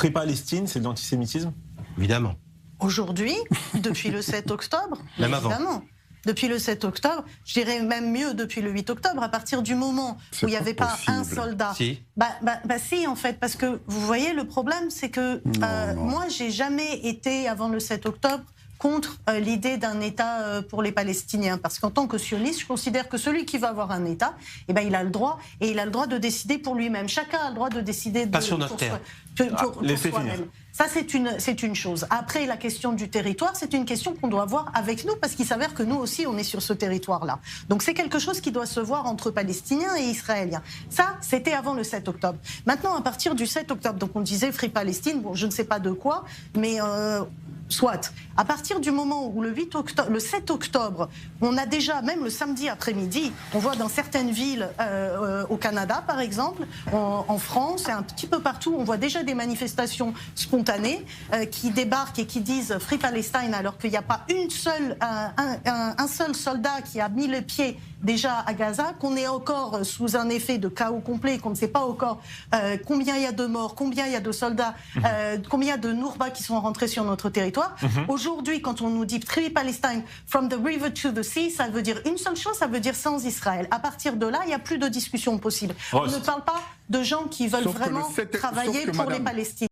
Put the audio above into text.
Free Palestine, c'est de l'antisémitisme? Évidemment. Aujourd'hui, depuis le 7 octobre, même avant. évidemment. Depuis le 7 octobre, je dirais même mieux depuis le 8 octobre, à partir du moment où il n'y avait pas un soldat. Si. Si, en fait, parce que vous voyez, le problème, c'est que moi, j'ai jamais été, avant le 7 octobre, contre l'idée d'un État pour les Palestiniens. Parce qu'en tant que sioniste, je considère que celui qui va avoir un État, eh ben, il a le droit, et il a le droit de décider pour lui-même. Chacun a le droit de décider pas sur notre terre. Pour soi-même. Ça, c'est une chose. Après, la question du territoire, c'est une question qu'on doit voir avec nous, parce qu'il s'avère que nous aussi, on est sur ce territoire-là. Donc, c'est quelque chose qui doit se voir entre Palestiniens et Israéliens. Ça, c'était avant le 7 octobre. Maintenant, à partir du 7 octobre, donc on disait Free Palestine, bon, je ne sais pas de quoi, mais... soit. À partir du moment où le 7 octobre, on a déjà, même le samedi après-midi, on voit dans certaines villes au Canada, par exemple, en France et un petit peu partout, on voit déjà des manifestations spontanées qui débarquent et qui disent Free Palestine, alors qu'il n'y a pas un seul soldat qui a mis le pied déjà à Gaza, qu'on est encore sous un effet de chaos complet, qu'on ne sait pas encore combien il y a de morts, combien il y a de soldats, combien de Nourba qui sont rentrés sur notre territoire. Aujourd'hui, quand on nous dit Free Palestine, from the river to the sea, ça veut dire une seule chose, ça veut dire sans Israël. À partir de là, il n'y a plus de discussion possible. On ne parle pas de gens qui veulent vraiment travailler pour les Palestiniens.